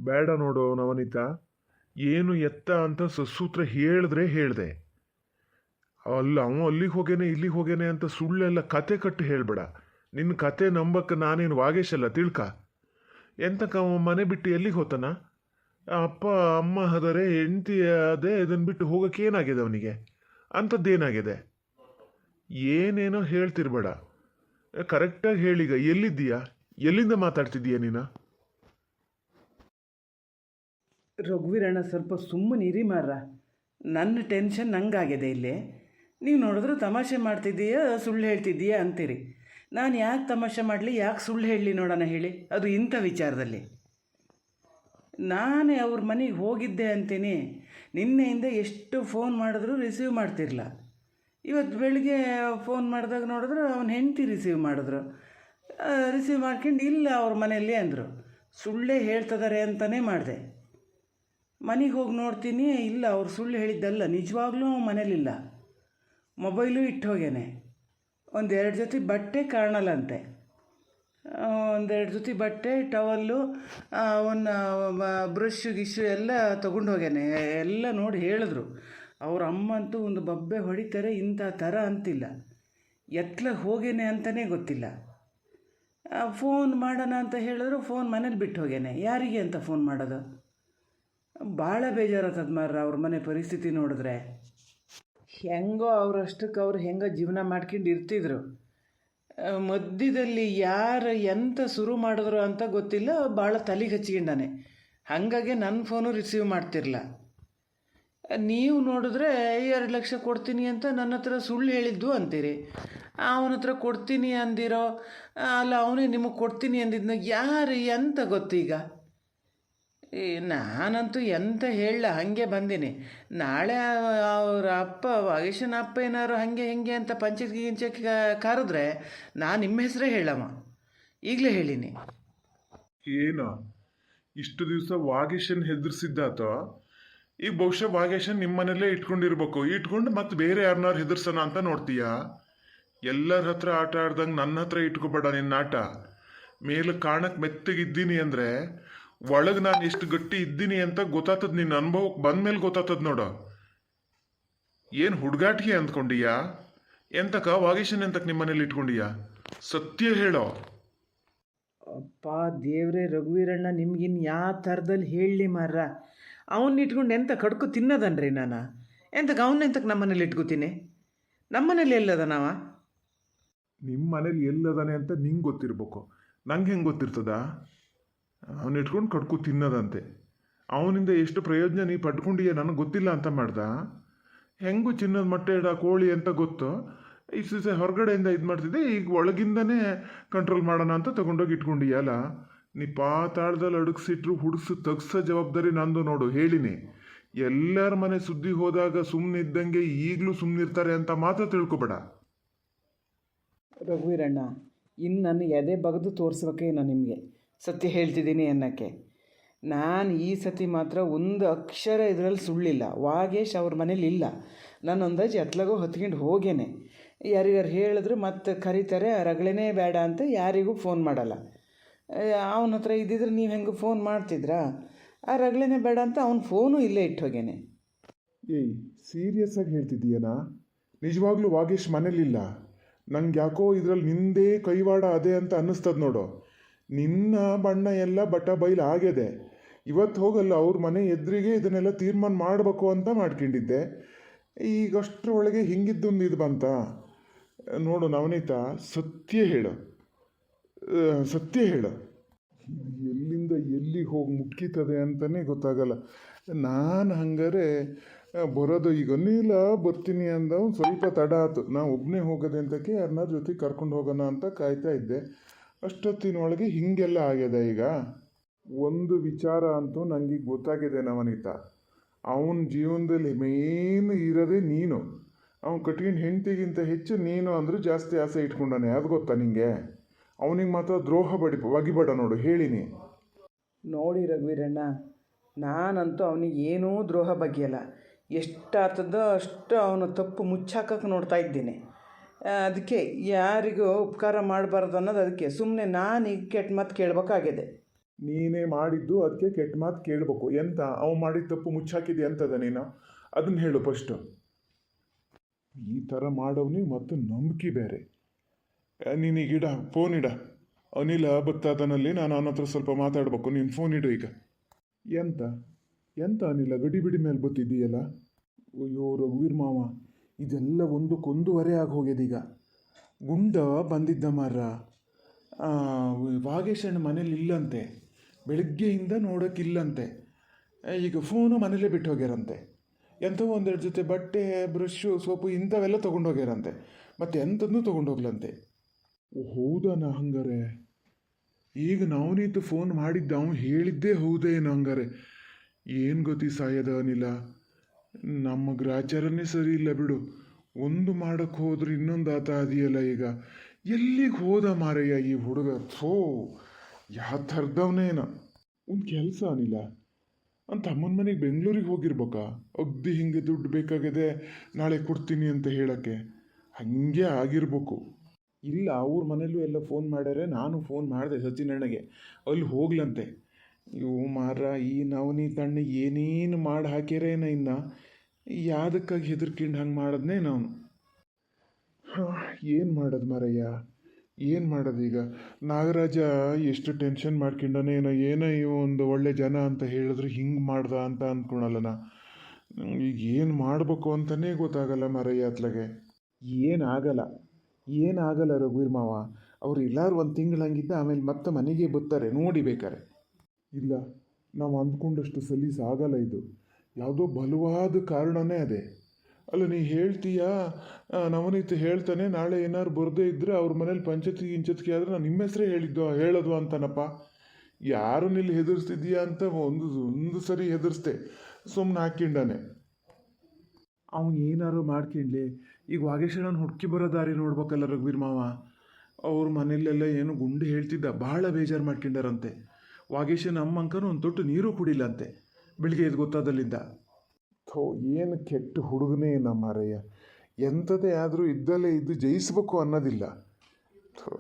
ಬೇಡ ನೋಡು ನವನೀತ. ಏನು ಎತ್ತ ಅಂತ ಸಸೂತ್ರ ಹೇಳಿದ್ರೆ ಹೇಳ್ದೆ. ಅಲ್ಲ ಅವ ಅಲ್ಲಿಗೆ ಹೋಗೇನೆ ಇಲ್ಲಿಗೆ ಹೋಗೇನೆ ಅಂತ ಸುಳ್ಳೆಲ್ಲ ಕತೆ ಕಟ್ಟು ಹೇಳ್ಬೇಡ. ನಿನ್ನ ಕತೆ ನಂಬಕ್ಕೆ ನಾನೇನು ವಾಗೇಶ್ ಅಲ್ಲ ತಿಳ್ಕ. ಎಂತಕ್ಕ ಅವ ಮನೆ ಬಿಟ್ಟು ಎಲ್ಲಿಗೆ ಹೋತಾನ? ಅಪ್ಪ ಅಮ್ಮ ಹದರೆ ಹೆಂಡತಿ ಅದೇ ಇದನ್ನು ಬಿಟ್ಟು ಹೋಗಕ್ಕೆ ಏನಾಗಿದೆ ಅವನಿಗೆ? ಅಂಥದ್ದೇನಾಗಿದೆ? ಏನೇನೋ ಹೇಳ್ತಿರ್ಬೇಡ. ಕರೆಕ್ಟಾಗಿ ಹೇಳೀಗ, ಎಲ್ಲಿದ್ದೀಯಾ? ಎಲ್ಲಿಂದ ಮಾತಾಡ್ತಿದ್ದೀಯ ನೀನು? ರಘುವೀರಣ್ಣ ಸ್ವಲ್ಪ ಸುಮ್ಮನಿರಿ ಮಾರ. ನನ್ನ ಟೆನ್ಷನ್ ನಂಗಾಗಿದೆ ಇಲ್ಲಿ. ನೀವು ನೋಡಿದ್ರೆ ತಮಾಷೆ ಮಾಡ್ತಿದ್ದೀಯಾ ಸುಳ್ಳು ಹೇಳ್ತಿದ್ದೀಯಾ ಅಂತೀರಿ. ನಾನು ಯಾಕೆ ತಮಾಷೆ ಮಾಡಲಿ, ಯಾಕೆ ಸುಳ್ಳು ಹೇಳಲಿ ನೋಡೋಣ ಹೇಳಿ, ಅದು ಇಂಥ ವಿಚಾರದಲ್ಲಿ. ನಾನೇ ಅವ್ರ ಮನೆಗೆ ಹೋಗಿದ್ದೆ ಅಂತೀನಿ. ನಿನ್ನೆಯಿಂದ ಎಷ್ಟು ಫೋನ್ ಮಾಡಿದ್ರು ರಿಸೀವ್ ಮಾಡ್ತಿರಲ್ಲ. ಇವತ್ತು ಬೆಳಿಗ್ಗೆ ಫೋನ್ ಮಾಡಿದಾಗ ನೋಡಿದ್ರೆ ಅವನ ಹೆಂಡತಿ ರಿಸೀವ್ ಮಾಡಿದ್ರು. ರಿಸೀವ್ ಮಾಡ್ಕೊಂಡು ಇಲ್ಲ ಅವ್ರ ಮನೆಯಲ್ಲಿ ಅಂದರು. ಸುಳ್ಳೇ ಹೇಳ್ತಿದ್ದಾರೆ ಅಂತಲೇ ಮಾಡಿದೆ. ಮನೆಗೆ ಹೋಗಿ ನೋಡ್ತೀನಿ, ಇಲ್ಲ ಅವ್ರು ಸುಳ್ಳು ಹೇಳಿದ್ದಲ್ಲ, ನಿಜವಾಗ್ಲೂ ಮನೇಲಿಲ್ಲ. ಮೊಬೈಲು ಇಟ್ಟು ಹೋಗ್ಯಾನೆ. ಒಂದೆರಡು ಜೊತೆ ಬಟ್ಟೆ ಕಾಣಲ್ಲಂತೆ. ಒಂದೆರಡು ಜೊತೆ ಬಟ್ಟೆ, ಟವಲ್ಲು, ಒಂದು ಬ್ರಷ್ ಗಿಶ್ಶು ಎಲ್ಲ ತೊಗೊಂಡು ಹೋಗ್ಯಾನೆ. ಎಲ್ಲ ನೋಡಿ ಹೇಳಿದ್ರು. ಅವ್ರ ಅಮ್ಮ ಅಂತೂ ಒಂದು ಬಬ್ಬೆ ಹೊಡಿತಾರೆ, ಇಂಥ ಥರ ಅಂತಿಲ್ಲ. ಎತ್ಲ ಹೋಗೇನೆ ಅಂತಲೇ ಗೊತ್ತಿಲ್ಲ. ಫೋನ್ ಮಾಡೋಣ ಅಂತ ಹೇಳಿದ್ರು, ಫೋನ್ ಮನೇಲಿ ಬಿಟ್ಟು ಹೋಗ್ಯಾನೆ. ಯಾರಿಗೆ ಅಂತ ಫೋನ್ ಮಾಡೋದು? ಭಾಳ ಬೇಜಾರಾಗ್ತದೆ ಮಾರ್ರ ಅವ್ರ ಮನೆ ಪರಿಸ್ಥಿತಿ ನೋಡಿದ್ರೆ. ಹೆಂಗೋ ಅವರಷ್ಟಕ್ಕೆ ಅವ್ರು ಹೆಂಗೋ ಜೀವನ ಮಾಡ್ಕೊಂಡು ಇರ್ತಿದ್ರು. ಮಧ್ಯದಲ್ಲಿ ಯಾರು ಎಂತ ಶುರು ಮಾಡಿದ್ರು ಅಂತ ಗೊತ್ತಿಲ್ಲ, ಭಾಳ ತಲೆಗೆ ಹಚ್ಕೊಂಡಾನೆ. ಹಾಗಾಗಿ ನನ್ನ ಫೋನು ರಿಸೀವ್ ಮಾಡ್ತಿರಲ್ಲ. ನೀವು ನೋಡಿದ್ರೆ 2 ಲಕ್ಷ ಕೊಡ್ತೀನಿ ಅಂತ ನನ್ನ ಹತ್ರ ಸುಳ್ಳು ಹೇಳಿದ್ದು ಅಂತೀರಿ. ಅವನ ಹತ್ರ ಕೊಡ್ತೀನಿ ಅಂದಿರೋ, ಅಲ್ಲ ಅವನೇ ನಿಮಗೆ ಕೊಡ್ತೀನಿ ಅಂದಿದ್ನ ಯಾರು ಎಂತ ಗೊತ್ತೀಗ? ನಾನಂತೂ ಎಂತ ಹೇಳಲ್ಲ, ಹಾಗೆ ಬಂದೀನಿ. ನಾಳೆ ಅವ್ರ ಅಪ್ಪ ವಾಗೇಶನ ಅಪ್ಪ ಏನಾರು ಹಾಗೆ ಹೆಂಗೆ ಅಂತ ಪಂಚಾಯತ್ಗೆ ಗಿಂಚಕ್ಕೆ ಕಾರಿದ್ರೆ ನಾನು ನಿಮ್ಮ ಹೆಸರೇ ಹೇಳಮ್ಮ. ಈಗಲೇ ಹೇಳೀನಿ. ಏನು ಇಷ್ಟು ದಿವಸ ವಾಗೇಶನ್ ಹೆದರ್ಸಿದ್ದಾತ? ಈಗ ಬಹುಶಃ ವಾಗೇಶನ್ ನಿಮ್ಮ ಮನೆಯಲ್ಲೇ ಇಟ್ಕೊಂಡಿರ್ಬೇಕು. ಇಟ್ಕೊಂಡು ಮತ್ತೆ ಬೇರೆ ಯಾರನ್ನಾರು ಹೆದರ್ಸೋಣ ಅಂತ ನೋಡ್ತೀಯಾ? ಎಲ್ಲರ ಹತ್ರ ಆಟ ಆಡ್ದಂಗೆ ನನ್ನ ಹತ್ರ ಇಟ್ಕೋಬೇಡ ನಿನ್ನ ಆಟ. ಮೇಲೆ ಕಾಣಕ್ಕೆ ಮೆತ್ತಗಿದ್ದೀನಿ ಅಂದರೆ ಒಳಗೆ ನಾನು ಎಷ್ಟು ಗಟ್ಟಿ ಇದ್ದೀನಿ ಅಂತ ಗೊತ್ತಾಗ್ತದ. ನಿನ್ನ ಅನುಭವಕ್ಕೆ ಬಂದ್ಮೇಲೆ ಗೊತ್ತಾಗ್ತದ ನೋಡು. ಏನು ಹುಡುಗಾಟಿಗೆ ಅಂದ್ಕೊಂಡೀಯಾ? ಎಂತಕ್ಕ ವಾಗೇಶನ್ ಎಂತಕ್ಕೆ ನಿಮ್ಮ ಮನೇಲಿ ಇಟ್ಕೊಂಡೀಯಾ? ಸತ್ಯ ಹೇಳೋ. ಅಪ್ಪ ದೇವ್ರೇ ರಘುವೀರಣ್ಣ, ನಿಮ್ಗಿನ್ನು ಯಾವ ಥರದಲ್ಲಿ ಹೇಳಲಿ ಮಾರ್ರ. ಅವನ್ನ ಇಟ್ಕೊಂಡು ಎಂತ ಕಡ್ಕೊ ತಿನ್ನೋದನ್ರಿ ನಾನು? ಎಂತಕ್ಕೆ ಅವನ್ನೆಂತಕ್ಕೆ ನಮ್ಮ ಮನೇಲಿ ಇಟ್ಕೋತೀನಿ? ನಮ್ಮ ಮನೇಲಿ ಎಲ್ಲದ ನಾವ? ನಿಮ್ಮ ಮನೇಲಿ ಎಲ್ಲದಾನೆ ಅಂತ ನಿಂಗೆ ಗೊತ್ತಿರ್ಬೇಕು, ನಂಗೆ ಹೆಂಗೆ ಗೊತ್ತಿರ್ತದ? ಅವನು ಇಟ್ಕೊಂಡು ಕಡ್ಕೊ ತಿನ್ನೋದಂತೆ. ಅವನಿಂದ ಎಷ್ಟು ಪ್ರಯೋಜನ ನೀ ಪಡ್ಕೊಂಡಿಯೇ ನನಗೆ ಗೊತ್ತಿಲ್ಲ ಅಂತ ಮಾಡ್ದ? ಹೆಂಗೂ ಚಿನ್ನದ ಮೊಟ್ಟೆ ಇಡ ಕೋಳಿ ಅಂತ ಗೊತ್ತು. ಇಷ್ಟು ದಿವಸ ಹೊರಗಡೆಯಿಂದ ಇದು ಮಾಡ್ತಿದ್ದೆ, ಈಗ ಒಳಗಿಂದನೇ ಕಂಟ್ರೋಲ್ ಮಾಡೋಣ ಅಂತ ತೊಗೊಂಡೋಗಿ ಇಟ್ಕೊಂಡಿಯಲ್ಲ. ನೀ ಪಾತಾಳದಲ್ಲಿ ಅಡುಗಿಸಿಟ್ರು ಹುಡುಸು ತಗ್ಸೋ ಜವಾಬ್ದಾರಿ ನಂದು ನೋಡು. ಹೇಳಿನಿ, ಎಲ್ಲರ ಮನೆ ಸುದ್ದಿ ಹೋದಾಗ ಸುಮ್ಮನಿದ್ದಂಗೆ ಈಗಲೂ ಸುಮ್ಮನಿರ್ತಾರೆ ಅಂತ ಮಾತ್ರ ತಿಳ್ಕೊಬೇಡ. ರಘುವೀರಣ್ಣ, ಇನ್ನು ನನ್ನ ಎದೆ ಬಗೆದು ತೋರಿಸ್ಬೇಕೇನೋ ನಿಮಗೆ ಸತ್ಯ ಹೇಳ್ತಿದ್ದೀನಿ ಅನ್ನೋಕ್ಕೆ. ನಾನು ಈ ಸತಿ ಮಾತ್ರ ಒಂದು ಅಕ್ಷರ ಇದರಲ್ಲಿ ಸುಳ್ಳಿಲ್ಲ. ವಾಗೇಶ್ ಅವ್ರ ಮನೇಲಿ ಇಲ್ಲ. ನಾನು ಅಂದಾಜು ಎತ್ಲಾಗೋ ಹೊತ್ಕೊಂಡು ಹೋಗೇನೆ. ಯಾರಿಗಾರು ಹೇಳಿದ್ರು ಮತ್ತೆ ಕರೀತಾರೆ, ರಗಳೇ ಬೇಡ ಅಂತ ಯಾರಿಗೂ ಫೋನ್ ಮಾಡಲ್ಲ. ಅವನ ಹತ್ರ ಇದ್ದಿದ್ರೆ ನೀವು ಹೆಂಗೆ ಫೋನ್ ಮಾಡ್ತಿದ್ರಾ? ಆ ರಗಳೇ ಬೇಡ ಅಂತ ಅವ್ನ ಫೋನು ಇಲ್ಲೇ ಇಟ್ಟು ಹೋಗೇನೆ. ಏಯ್, ಸೀರಿಯಸ್ ಆಗಿ ಹೇಳ್ತಿದ್ದೀಯನಾ? ನಿಜವಾಗ್ಲೂ ವಾಗೇಶ್ ಮನೇಲಿಲ್ಲ. ನಂಗೆ ಯಾಕೋ ಇದರಲ್ಲಿ ನಿಂದೇ ಕೈವಾಡ ಅದೇ ಅಂತ ಅನ್ನಿಸ್ತದ ನೋಡು. ನಿನ್ನ ಬಣ್ಣ ಎಲ್ಲ ಬಟ್ಟ ಬೈಲು ಆಗಿದೆ. ಇವತ್ತು ಹೋಗಲ್ಲ ಅವ್ರ ಮನೆ ಎದುರಿಗೆ ಇದನ್ನೆಲ್ಲ ತೀರ್ಮಾನ ಮಾಡಬೇಕು ಅಂತ ಮಾಡ್ಕೊಂಡಿದ್ದೆ. ಈಗಷ್ಟರೊಳಗೆ ಹಿಂಗಿದ್ದೊಂದು ಇದು ಬಂತ ನೋಡು. ನವನೀತ, ಸತ್ಯ ಹೇಳು, ಸತ್ಯ ಹೇಳು. ಎಲ್ಲಿಂದ ಎಲ್ಲಿಗೆ ಹೋಗಿ ಮುಟ್ಕಿತದೆ ಅಂತಲೇ ಗೊತ್ತಾಗಲ್ಲ. ನಾನು ಹಂಗಾರೆ ಬರೋದು ಈಗ ನೀಲ ಬರ್ತೀನಿ ಅಂದ ಒಂದು ಸ್ವಲ್ಪ ತಡ ಆಯ್ತು. ನಾನು ಒಬ್ಬನೇ ಹೋಗೋದೆ ಅಂತಕ್ಕೆ ಯಾರನ್ನಾರ ಜೊತೆ ಕರ್ಕೊಂಡು ಹೋಗೋಣ ಅಂತ ಕಾಯ್ತಾ ಇದ್ದೆ. ಅಷ್ಟೊತ್ತಿನೊಳಗೆ ಹೀಗೆಲ್ಲ ಆಗಿದೆ. ಈಗ ಒಂದು ವಿಚಾರ ಅಂತೂ ನನಗೆ ಗೊತ್ತಾಗಿದೆ ನವನೀತ. ಅವನ ಜೀವನದಲ್ಲಿ ಮೇನ್ ಇರೋದೇ ನೀನು. ಅವ್ನು ಕಟ್ಕೊಂಡು ಹೆಂಡತಿಗಿಂತ ಹೆಚ್ಚು ನೀನು ಅಂದ್ರೆ ಜಾಸ್ತಿ ಆಸೆ ಇಟ್ಕೊಂಡಾನೆ. ಅದು ಗೊತ್ತಾ ನಿಂಗೆ? ಅವನಿಗೆ ಮಾತ್ರ ದ್ರೋಹ ಒಗಿಬೇಡ ನೋಡು, ಹೇಳಿನಿ. ನೋಡಿ ರಘುವೀರಣ್ಣ, ನಾನಂತೂ ಅವನಿಗೆ ಏನೂ ದ್ರೋಹ ಬಗೆಯಲ್ಲ. ಎಷ್ಟಾಗ್ತದೋ ಅಷ್ಟು ಅವನ ತಪ್ಪು ಮುಚ್ಚಾಕಕ್ಕೆ ನೋಡ್ತಾ ಇದ್ದೀನಿ. ಅದಕ್ಕೆ ಯಾರಿಗೂ ಉಪಕಾರ ಮಾಡಬಾರ್ದು ಅನ್ನೋದು. ಅದಕ್ಕೆ ಸುಮ್ಮನೆ ನಾನು ಈಗ ಕೆಟ್ಟ ಮಾತು ಕೇಳಬೇಕಾಗಿದೆ. ನೀನೇ ಮಾಡಿದ್ದು ಅದಕ್ಕೆ ಕೆಟ್ಟ ಮಾತು ಕೇಳಬೇಕು. ಎಂತ ಅವ ಮಾಡಿದ ತಪ್ಪು ಮುಚ್ಚಾಕಿದೆ ಅಂತದ ನೀನು? ಅದನ್ನು ಹೇಳು ಫಸ್ಟು. ಈ ಥರ ಮಾಡೋವ್ನಿಗೆ ಮತ್ತು ನಂಬಿಕೆ ಬೇರೆ. ನೀನೀಗಿಡ ಫೋನ್ ಇಡ. ಅನಿಲ ಬತ್ತಾದನಲ್ಲಿ ನಾನು ಅವನ ಹತ್ರ ಸ್ವಲ್ಪ ಮಾತಾಡ್ಬೇಕು. ನೀನು ಫೋನ್ ಇಡು ಈಗ. ಎಂತ ಎಂತ ಅನಿಲ ಗಡಿಬಿಡಿ ಮೇಲೆ ಬತ್ತಿದ್ದೀಯಲ್ಲ? ಅಯ್ಯೋ ರಘುವೀರ್ ಮಾವ, ಇದೆಲ್ಲ ಒಂದಕ್ಕೊಂದುವರೆ ಆಗಿ ಹೋಗ್ಯದೀಗ. ಗುಂಡ ಬಂದಿದ್ದ ಮಾರ, ವಾಗೇಶಣ್ಣ ಮನೇಲಿ ಇಲ್ಲಂತೆ, ಬೆಳಗ್ಗೆಯಿಂದ ನೋಡೋಕ್ಕಿಲ್ಲಂತೆ. ಈಗ ಫೋನು ಮನೇಲೇ ಬಿಟ್ಟು ಹೋಗ್ಯಾರಂತೆ. ಎಂಥವೋ ಒಂದೆರಡು ಜೊತೆ ಬಟ್ಟೆ, ಬ್ರಷ್ಷು, ಸೋಪು ಇಂಥವೆಲ್ಲ ತೊಗೊಂಡೋಗ್ಯಾರಂತೆ. ಮತ್ತು ಎಂಥದನ್ನೂ ತೊಗೊಂಡೋಗ್ಲಂತೆ. ಹೌದನ ಹಂಗಾರೆ? ಈಗ ನಾವನೀತು ಫೋನ್ ಮಾಡಿದ್ದ ಅವನು ಹೇಳಿದ್ದೇ ಹೌದೇನು ಹಂಗಾರೆ? ಏನು ಗೊತ್ತಿ ಸಾಯದ ಅನಿಲ, ನಮ್ಮ ಗ್ರಾಚಾರನೇ ಸರಿ ಇಲ್ಲ ಬಿಡು. ಒಂದು ಮಾಡೋಕ್ಕೆ ಹೋದ್ರೆ ಇನ್ನೊಂದು ಆತ ಅದೆಯಲ್ಲ ಈಗ. ಎಲ್ಲಿಗೆ ಹೋದ ಮಾರಯ್ಯ ಈ ಹುಡುಗ? ಥೋ, ಯಾವ ಥರದವನೇನ? ಒಂದು ಕೆಲಸ ಅನಿಲ, ಅಂತ ಅಮ್ಮನ ಮನೆಗೆ ಬೆಂಗಳೂರಿಗೆ ಹೋಗಿರ್ಬೇಕಾ? ಅಗ್ದಿ ಹಿಂಗೆ ದುಡ್ಡು ಬೇಕಾಗಿದೆ ನಾಳೆ ಕೊಡ್ತೀನಿ ಅಂತ ಹೇಳೋಕ್ಕೆ. ಹಾಗೆ ಆಗಿರ್ಬೇಕು. ಇಲ್ಲ, ಅವ್ರ ಮನೇಲೂ ಎಲ್ಲ ಫೋನ್ ಮಾಡ್ಯಾರೆ. ನಾನು ಫೋನ್ ಮಾಡಿದೆ ಸಚಿನಣ್ಣಗೆ, ಅಲ್ಲಿ ಹೋಗ್ಲಂತೆ. ಇವು ಮಾರ, ಈ ನವನಿ ತಣ್ಣ ಏನೇನು ಮಾಡಿ ಹಾಕ್ಯಾರೇನ ಇನ್ನು. ಯಾವುದಕ್ಕಾಗಿ ಹೆದರ್ಕೊಂಡು ಹಂಗೆ ಮಾಡಿದ್ನೇ ನಾವು. ಏನು ಮಾಡೋದು ಮಾರಯ್ಯ, ಏನು ಮಾಡೋದು ಈಗ? ನಾಗರಾಜ ಎಷ್ಟು ಟೆನ್ಷನ್ ಮಾಡ್ಕೊಂಡನೇ ಏನೋ ಇವ ಒಂದು ಒಳ್ಳೆ ಜನ ಅಂತ ಹೇಳಿದ್ರೆ ಹಿಂಗೆ ಮಾಡ್ದ ಅಂತ ಅಂದ್ಕೊಳಲ್ಲ. ಈಗ ಏನು ಮಾಡಬೇಕು ಅಂತಲೇ ಗೊತ್ತಾಗಲ್ಲ ಮಾರಯ್ಯ ಅತ್ಲಾಗೆ. ಏನಾಗಲ್ಲ ರಘುವೀರ್ ಮಾವ. ಅವ್ರು ಎಲ್ಲರೂ ಒಂದು ತಿಂಗಳು ಹಂಗಿದ್ದ, ಆಮೇಲೆ ಮತ್ತೆ ಮನೆಗೆ ಬರ್ತಾರೆ ನೋಡಿ ಬೇಕಾರೆ. ಇಲ್ಲ, ನಾವು ಅಂದ್ಕೊಂಡಷ್ಟು ಸಲೀಸ್ ಆಗಲ್ಲ ಇದು. ಯಾವುದೋ ಬಲವಾದ ಕಾರಣನೇ ಅದೇ. ಅಲ್ಲ, ನೀ ಹೇಳ್ತೀಯಾ ನವನೀತ್ ಹೇಳ್ತಾನೆ ನಾಳೆ ಏನಾದ್ರು ಬರದೇ ಇದ್ದರೆ ಅವ್ರ ಮನೇಲಿ ಗಿಂಚತ್ಗೆ ಆದರೆ ನಾನು ನಿಮ್ಮ ಹೆಸರೇ ಹೇಳೋದು ಅಂತನಪ್ಪ. ಯಾರನ್ನಿಲ್ಲಿ ಹೆದರ್ಸ್ತಿದ್ದೀಯಾ ಅಂತ ಒಂದು ಸರಿ ಹೆದರ್ಸ್ದೆ, ಸುಮ್ಮನೆ ಹಾಕ್ಕೊಂಡಾನೆ. ಅವನು ಏನಾರು ಮಾಡ್ಕೊಂಡ್ಲಿ. ಈಗ ವಾಗೇಶಣ್ಣನ ಹುಡುಕಿ ಬರೋ ದಾರಿ ನೋಡ್ಬೇಕಲ್ಲ ರಘುವೀರ್ ಮಾವ. ಅವ್ರ ಮನೆಯಲ್ಲೆಲ್ಲ ಏನು ಗುಂಡು ಹೇಳ್ತಿದ್ದ, ಭಾಳ ಬೇಜಾರು ಮಾಡ್ಕೊಂಡಾರಂತೆ. ವಾಗೇಶನ ಅಮ್ಮ ಅಂಕನೂ ಒಂದು ತೊಟ್ಟು ನೀರು ಕುಡಿಲ್ಲಂತೆ ಬೆಳಿಗ್ಗೆ ಎದ್ದು ಗೊತ್ತಾದಲ್ಲಿಂದ. ಥೋ, ಏನು ಕೆಟ್ಟ ಹುಡುಗನೇ ನಮ್ಮ ಮಾರಯ್ಯ. ಎಂಥದೇ ಆದರೂ ಇದ್ದಲ್ಲೇ ಇದ್ದು ಜಯಿಸ್ಬೇಕು ಅನ್ನೋದಿಲ್ಲ.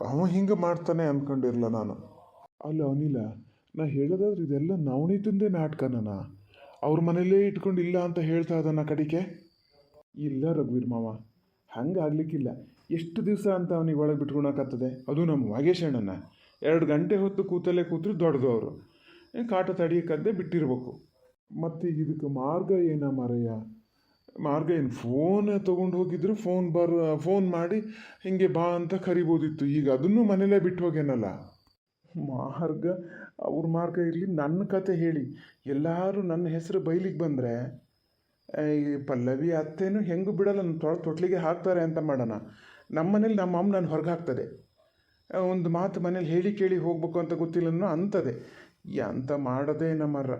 ಅವ ಹಿಂಗೆ ಮಾಡ್ತಾನೆ ಅಂದ್ಕೊಂಡಿರಲ್ಲ ನಾನು. ಅಲ್ಲ ಅನಿಲ, ನಾ ಹೇಳೋದಾದ್ರೆ ಇದೆಲ್ಲ ನವನೀತಂದೇ ನಾಟಕನ? ಅವ್ರ ಮನೇಲೇ ಇಟ್ಕೊಂಡು ಇಲ್ಲ ಅಂತ ಹೇಳ್ತಾ ಅದನ್ನ ಕಡಿಕೆ. ಇಲ್ಲ ರಘುವೀರ್ ಮಾವ, ಹಂಗೆ ಆಗ್ಲಿಕ್ಕಿಲ್ಲ. ಎಷ್ಟು ದಿವಸ ಅಂತ ಅವನಿಗೆ ಒಳಗೆ ಬಿಟ್ಕೊಳಕ್ಕಾಗ್ತದೆ? ಅದು ನಮ್ಮ ವಾಗೇಶಣ್ಣನ 2 ಗಂಟೆ ಹೊತ್ತು ಕೂತಲ್ಲೇ ಕೂತ್ರು ದೊಡ್ಡದು. ಅವರು ಕಾಟ ತಡಿಯೋಕ್ಕದ್ದೇ ಬಿಟ್ಟಿರ್ಬೇಕು. ಮತ್ತು ಇದಕ್ಕೆ ಮಾರ್ಗ ಏನ ಮಾರಯ್ಯ? ಮಾರ್ಗ ಏನು? ಫೋನ್ ತೊಗೊಂಡು ಹೋಗಿದ್ರು ಫೋನ್ ಮಾಡಿ ಹಿಂಗೆ ಬಾ ಅಂತ ಕರಿಬೋದಿತ್ತು. ಈಗ ಅದನ್ನು ಮನೇಲೇ ಬಿಟ್ಟು ಹೋಗ್ಯಾನಲ್ಲ. ಮಾರ್ಗ ಅವ್ರ ಮಾರ್ಗ ಇರಲಿ, ನನ್ನ ಕತೆ ಹೇಳಿ ಎಲ್ಲರೂ ನನ್ನ ಹೆಸರು ಬೈಲಿಗೆ ಬಂದರೆ ಈ ಪಲ್ಲವಿ ಅತ್ತೇನು ಹೆಂಗೂ ಬಿಡಲ್ಲ, ನನ್ನ ತೊಟ್ಲಿಗೆ ಹಾಕ್ತಾರೆ ಅಂತ ಮಾಡೋಣ. ನಮ್ಮ ಮನೇಲಿ ನಮ್ಮ ಅಮ್ಮ ನಾನು ಹೊರಗೆ ಹಾಕ್ತದೆ. ಒಂದು ಮಾತು ಮನೇಲಿ ಹೇಳಿ ಕೇಳಿ ಹೋಗ್ಬೇಕು ಅಂತ ಗೊತ್ತಿಲ್ಲ ಅನ್ನೋ ಅಂಥದ್ದೇ. ಅಂತ ಮಾಡೋದೇ ನಮ್ಮರ.